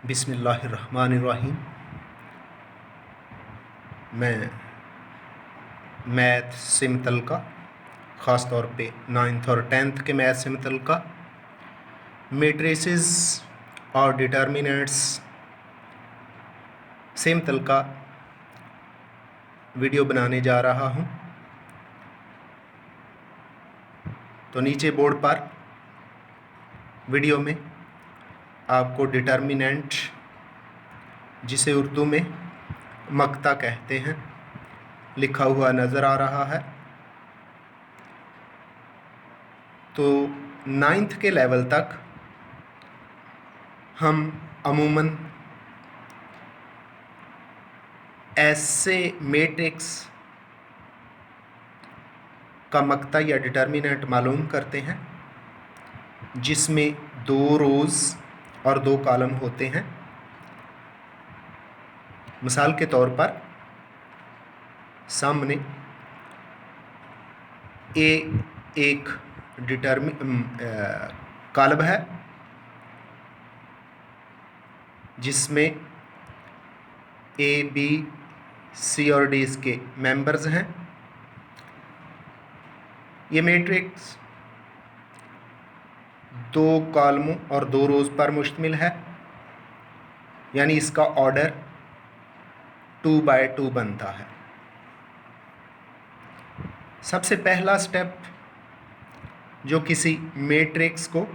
बिस्मिल्लाहिर्रहमानिर्रहीम। मैं मैथ सिमतल का, ख़ास तौर पे 9th और 10th के मैथ सिमतल का मेट्रिसेस और डिटर्मिनेंट्स सिमतल का वीडियो बनाने जा रहा हूँ। तो नीचे बोर्ड पर वीडियो में आपको डिटर्मिनेंट, जिसे उर्दू में मक्ता कहते हैं, लिखा हुआ नज़र आ रहा है। तो 9th के लेवल तक हम अमूमन ऐसे मैट्रिक्स का मक्ता या डिटर्मिनेंट मालूम करते हैं जिसमें 2 रोज़ और 2 कॉलम होते हैं। मिसाल के तौर पर सामने एक कॉलम है जिसमें ए, बी, सी और डी इसके मेंबर्स हैं। ये मैट्रिक्स 2 कॉलमों और 2 रोज़ पर मुश्तमिल है, यानी इसका ऑर्डर 2 बाय 2 बनता है। सबसे पहला स्टेप जो किसी मैट्रिक्स को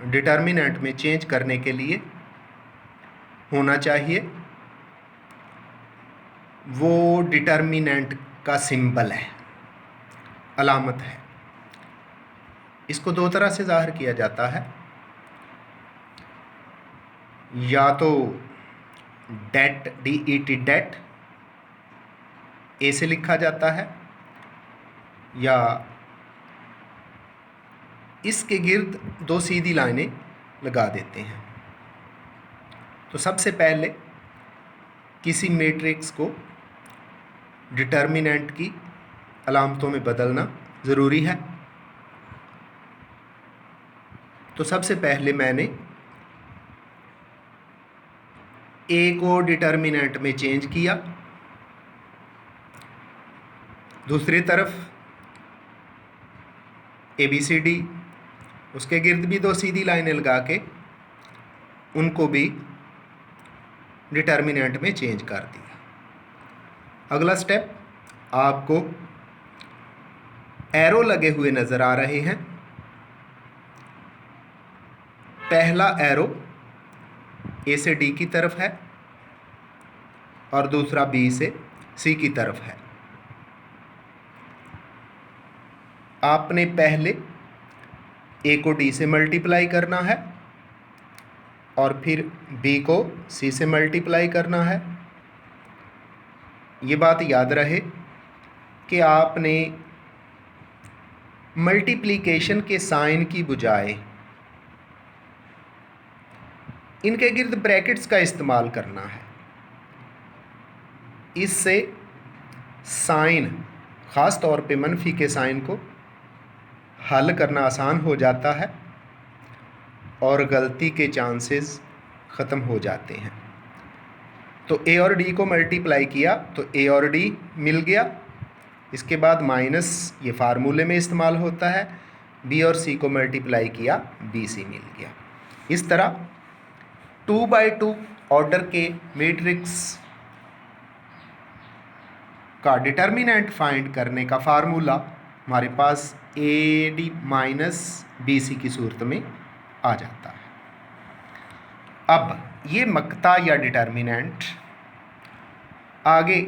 डिटर्मिनेंट में चेंज करने के लिए होना चाहिए वो डिटर्मिनेंट का सिंबल है, अलामत है। इसको 2 तरह से ज़ाहिर किया जाता है, या तो डेट, DET डेट ए से लिखा जाता है, या इसके गिर्द 2 सीधी लाइनें लगा देते हैं। तो सबसे पहले किसी मैट्रिक्स को डिटर्मिनेंट की अलामतों में बदलना ज़रूरी है। तो सबसे पहले मैंने ए को डिटर्मिनेंट में चेंज किया, दूसरी तरफ ABCD, उसके गिर्द भी 2 सीधी लाइनें लगा के उनको भी डिटर्मिनेंट में चेंज कर दिया। अगला स्टेप, आपको एरो लगे हुए नज़र आ रहे हैं। पहला एरो ए से डी की तरफ है और दूसरा बी से सी की तरफ है। आपने पहले ए को डी से मल्टीप्लाई करना है और फिर बी को सी से मल्टीप्लाई करना है। ये बात याद रहे कि आपने मल्टीप्लिकेशन के साइन की बजाय इनके गिर्द ब्रैकेट्स का इस्तेमाल करना है। इससे साइन, ख़ास तौर पे मनफी के साइन को हल करना आसान हो जाता है और गलती के चांसेस ख़त्म हो जाते हैं। तो ए और डी को मल्टीप्लाई किया तो ए और डी मिल गया। इसके बाद माइनस, ये फार्मूले में इस्तेमाल होता है, बी और सी को मल्टीप्लाई किया, बी सी मिल गया। इस तरह 2 बाय 2 ऑर्डर के मैट्रिक्स का डिटर्मिनेंट फाइंड करने का फार्मूला हमारे पास AD माइनस BC की सूरत में आ जाता है। अब ये मक्ता या डिटर्मिनेंट आगे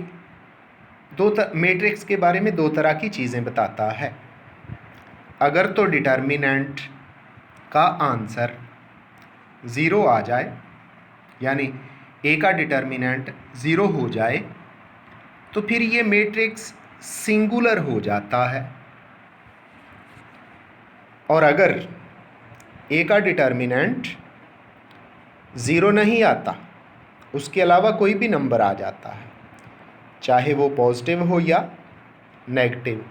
मैट्रिक्स के बारे में 2 तरह की चीज़ें बताता है। अगर तो डिटर्मिनेंट का आंसर 0 आ जाए, यानी ए का डिटर्मिनेंट 0 हो जाए, तो फिर ये मैट्रिक्स सिंगुलर हो जाता है। और अगर ए का डिटर्मिनेंट 0 नहीं आता, उसके अलावा कोई भी नंबर आ जाता है, चाहे वो पॉजिटिव हो या नेगेटिव,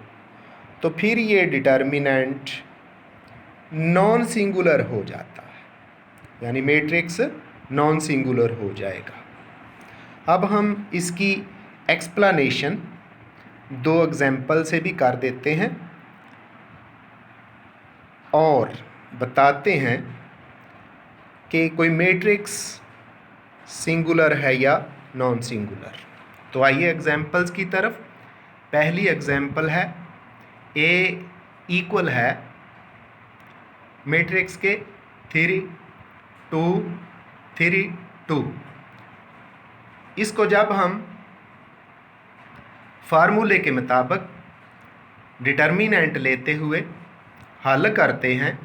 तो फिर ये डिटर्मिनेंट नॉन सिंगुलर हो जाता है, यानी मैट्रिक्स नॉन सिंगुलर हो जाएगा। अब हम इसकी एक्सप्लेनेशन 2 एग्जाम्पल से भी कर देते हैं और बताते हैं कि कोई मैट्रिक्स सिंगुलर है या नॉन सिंगुलर। तो आइए एग्जाम्पल्स की तरफ। पहली एग्जाम्पल है A इक्वल है मैट्रिक्स के 3 2 3 2। इसको जब हम फार्मूले के मुताबिक डिटर्मिनेंट लेते हुए हल करते हैं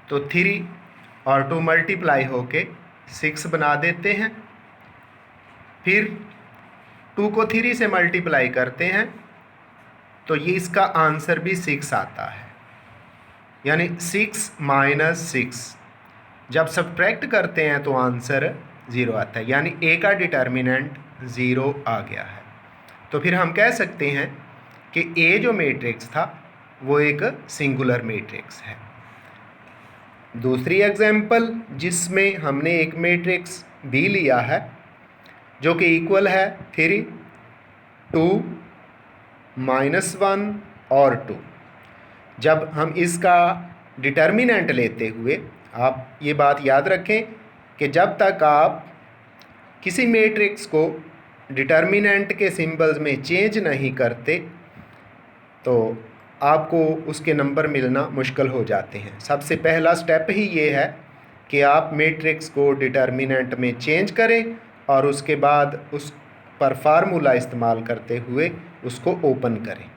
तो 3 और 2 मल्टीप्लाई होके 6 बना देते हैं। फिर 2 को 3 से मल्टीप्लाई करते हैं तो ये इसका आंसर भी 6 आता है, यानी 6 - 6। जब सब्ट्रैक्ट करते हैं तो आंसर 0 आता है, यानी A का डिटर्मिनेंट 0 आ गया है। तो फिर हम कह सकते हैं कि A जो मैट्रिक्स था वो एक सिंगुलर मैट्रिक्स है। दूसरी एग्जाम्पल जिसमें हमने एक मैट्रिक्स B लिया है जो कि इक्वल है 3 2 -1 और 2। जब हम इसका डिटर्मिनेंट लेते हुए, आप ये बात याद रखें कि जब तक आप किसी मैट्रिक्स को डिटर्मिनेंट के सिंबल्स में चेंज नहीं करते तो आपको उसके नंबर मिलना मुश्किल हो जाते हैं। सबसे पहला स्टेप ही ये है कि आप मैट्रिक्स को डिटर्मिनेंट में चेंज करें और उसके बाद उस पर फार्मूला इस्तेमाल करते हुए उसको ओपन करें।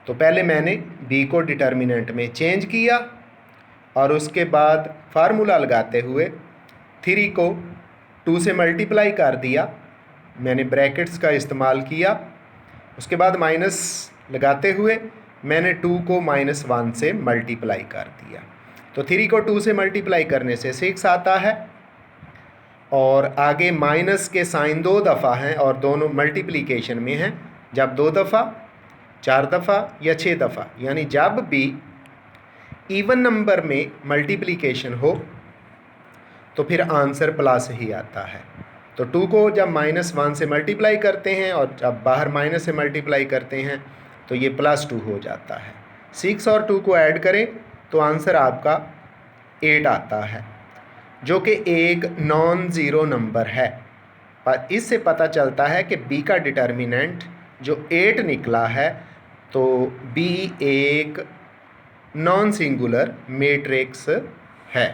तो पहले मैंने B को डिटर्मिनेंट में चेंज किया और उसके बाद फार्मूला लगाते हुए 3 को 2 से मल्टीप्लाई कर दिया, मैंने ब्रैकेट्स का इस्तेमाल किया। उसके बाद माइनस लगाते हुए मैंने 2 को -1 से मल्टीप्लाई कर दिया। तो 3 को 2 से मल्टीप्लाई करने से 6 आता है। और आगे माइनस के साइन 2 दफ़ा हैं और दोनों मल्टीप्लिकेशन में हैं। जब 2 दफ़ा, 4 दफ़ा या 6 दफ़ा, यानी जब भी इवन नंबर में मल्टीप्लिकेशन हो तो फिर आंसर प्लस ही आता है। तो 2 को जब -1 से मल्टीप्लाई करते हैं और जब बाहर माइनस से मल्टीप्लाई करते हैं तो ये +2 हो जाता है। 6 और 2 को ऐड करें तो आंसर आपका 8 आता है, जो कि एक नॉन ज़ीरो नंबर है। पर इससे पता चलता है कि B का डिटर्मिनेंट जो 8 निकला है, तो B एक नॉन सिंगुलर मैट्रिक्स है।